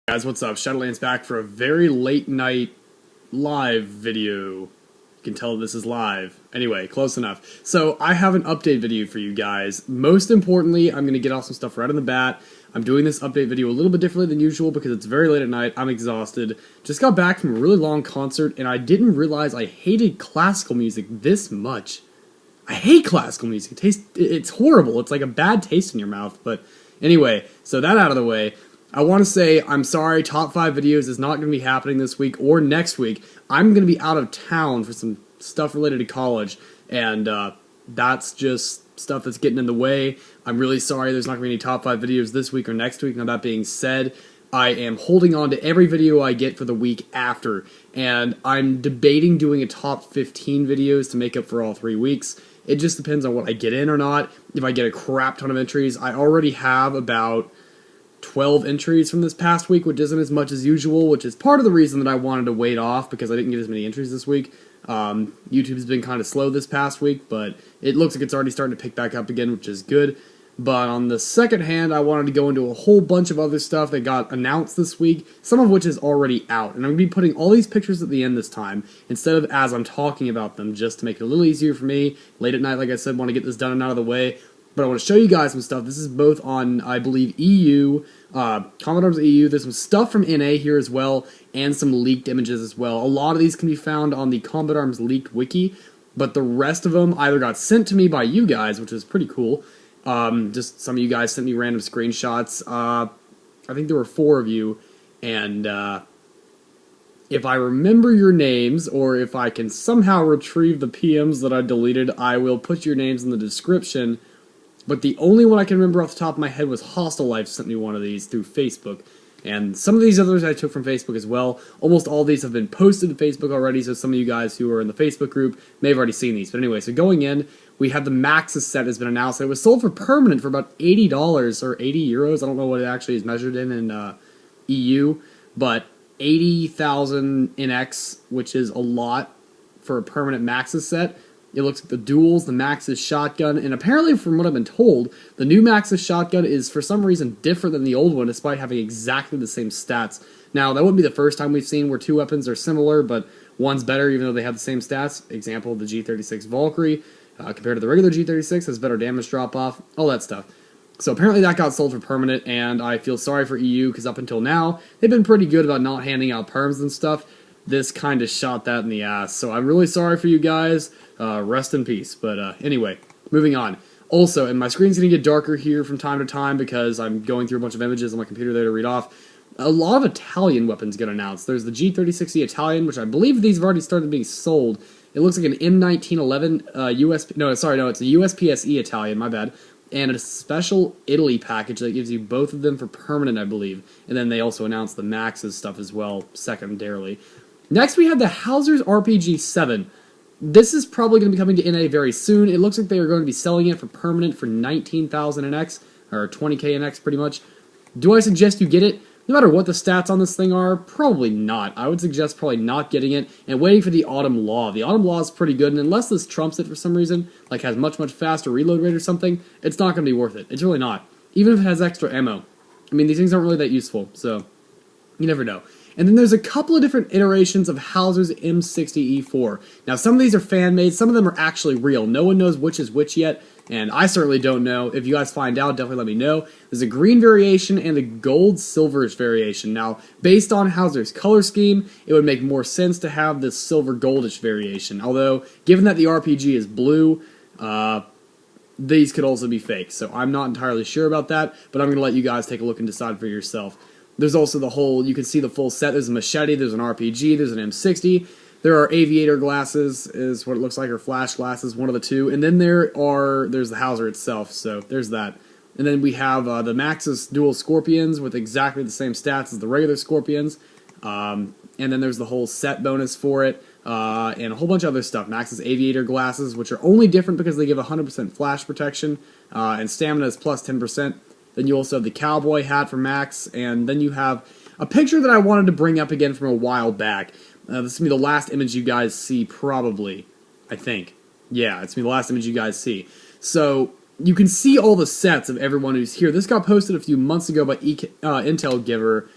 Guys, what's up? Shadowlands back for a very late night live video. You can tell this is live. Anyway, close enough. So, I have an update video for you guys. Most importantly, I'm going to get off some stuff right on the bat. I'm doing this update video a little bit differently than usual because it's very late at night. I'm exhausted. Just got back from a really long concert, and I didn't realize I hated classical music this much. I hate classical music. It's horrible. It's like a bad taste in your mouth. But anyway, so that out of the way. I want to say, I'm sorry, top 5 videos is not going to be happening this week or next week. I'm going to be out of town for some stuff related to college, and that's just stuff that's getting in the way. I'm really sorry there's not going to be any top 5 videos this week or next week. Now, that being said, I am holding on to every video I get for the week after, and I'm debating doing a top 15 videos to make up for all 3 weeks. It just depends on what I get in or not. If I get a crap ton of entries, I already have about 12 entries from this past week, which isn't as much as usual, which is part of the reason that I wanted to wait off, because I didn't get as many entries this week. YouTube's been kind of slow this past week, but it looks like it's already starting to pick back up again, which is good. But on the second hand, I wanted to go into a whole bunch of other stuff that got announced this week, some of which is already out. And I'm going to be putting all these pictures at the end this time, instead of as I'm talking about them, just to make it a little easier for me. Late at night, like I said, want to get this done and out of the way. But I want to show you guys some stuff. This is both on, I believe, EU, Commodore's EU. There's some stuff from NA here as well, and some leaked images as well. A lot of these can be found on the Combat Arms leaked wiki, but the rest of them either got sent to me by you guys, which is pretty cool. Just some of you guys sent me random screenshots. I think there were 4 of you, and if I remember your names, or if I can somehow retrieve the PMs that I deleted, I will put your names in the description. But the only one I can remember off the top of my head was Hostile Life sent me one of these through Facebook. And some of these others I took from Facebook as well. Almost all of these have been posted to Facebook already, so some of you guys who are in the Facebook group may have already seen these. But anyway, so going in, we have the Maxis set has been announced. It was sold for permanent for about $80 or 80 euros. I don't know what it actually is measured in EU, but 80,000 NX, which is a lot for a permanent Maxis set. It looks like the duels, the Maxis shotgun, and apparently from what I've been told, the new Maxis shotgun is for some reason different than the old one, despite having exactly the same stats. Now, that wouldn't be the first time we've seen where 2 weapons are similar, but one's better even though they have the same stats. Example, the G36 Valkyrie, compared to the regular G36, has better damage drop-off, all that stuff. So apparently that got sold for permanent, and I feel sorry for EU, because up until now, they've been pretty good about not handing out perms and stuff. This kind of shot that in the ass, so I'm really sorry for you guys. Rest in peace. But anyway, moving on. Also, and my screen's going to get darker here from time to time because I'm going through a bunch of images on my computer there to read off. A lot of Italian weapons get announced. There's the G36E Italian, which I believe these have already started being sold. It looks like an M1911 it's a USPSE Italian, my bad. And a special Italy package that gives you both of them for permanent, I believe. And then they also announced the Maxis stuff as well, secondarily. Next, we have the Hauser's RPG-7. This is probably going to be coming to NA very soon. It looks like they are going to be selling it for permanent for 19,000 NX, or 20k NX pretty much. Do I suggest you get it? No matter what the stats on this thing are, probably not. I would suggest probably not getting it and waiting for the Autumn Law. The Autumn Law is pretty good, and unless this trumps it for some reason, like has much faster reload rate or something, it's not going to be worth it. It's really not. Even if it has extra ammo. I mean, these things aren't really that useful, so you never know. And then there's a couple of different iterations of Hauser's M60E4. Now, some of these are fan-made, some of them are actually real. No one knows which is which yet, and I certainly don't know. If you guys find out, definitely let me know. There's a green variation and a gold-silverish variation. Now, based on Hauser's color scheme, it would make more sense to have this silver-goldish variation. Although, given that the RPG is blue, these could also be fake. So I'm not entirely sure about that, but I'm going to let you guys take a look and decide for yourself. There's also the whole, you can see the full set. There's a machete, there's an RPG, there's an M60. There are aviator glasses, is what it looks like, or flash glasses, one of the two. And then there's the Hauser itself, so there's that. And then we have the Maxis dual Scorpions with exactly the same stats as the regular Scorpions. And then there's the whole set bonus for it, and a whole bunch of other stuff. Maxis aviator glasses, which are only different because they give 100% flash protection, and stamina is plus 10%. Then you also have the cowboy hat for Max, and then you have a picture that I wanted to bring up again from a while back. This is going to be the last image you guys see, probably, I think. Yeah, it's going to be the last image you guys see. So, you can see all the sets of everyone who's here. This got posted a few months ago by Intel Giver.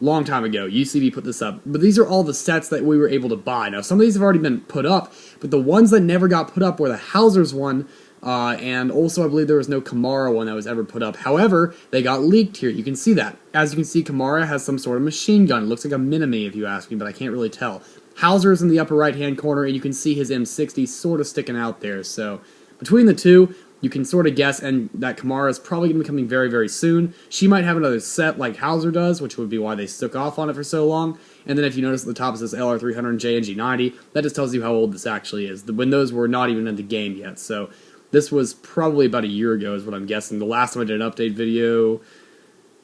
long time ago. UCD put this up. But these are all the sets that we were able to buy. Now, some of these have already been put up, but the ones that never got put up were the Hauser's one, and also I believe there was no Kamara one that was ever put up. However, they got leaked here. You can see that. As you can see, Kamara has some sort of machine gun. It looks like a Minimi if you ask me, but I can't really tell. Hauser's in the upper right-hand corner, and you can see his M60 sort of sticking out there. So between the two, you can sort of guess, and that Kamara is probably going to be coming very, very soon. She might have another set like Hauser does, which would be why they stuck off on it for so long. And then if you notice at the top it says LR300 JNG90, that just tells you how old this actually is. The windows were not even in the game yet, so this was probably about a year ago is what I'm guessing. The last time I did an update video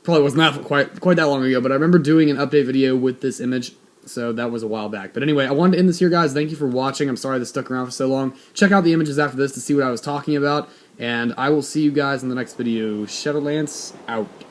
probably wasn't that quite that long ago, but I remember doing an update video with this image, so that was a while back. But anyway, I wanted to end this here, guys. Thank you for watching. I'm sorry this stuck around for so long. Check out the images after this to see what I was talking about, and I will see you guys in the next video. Shadowlance out.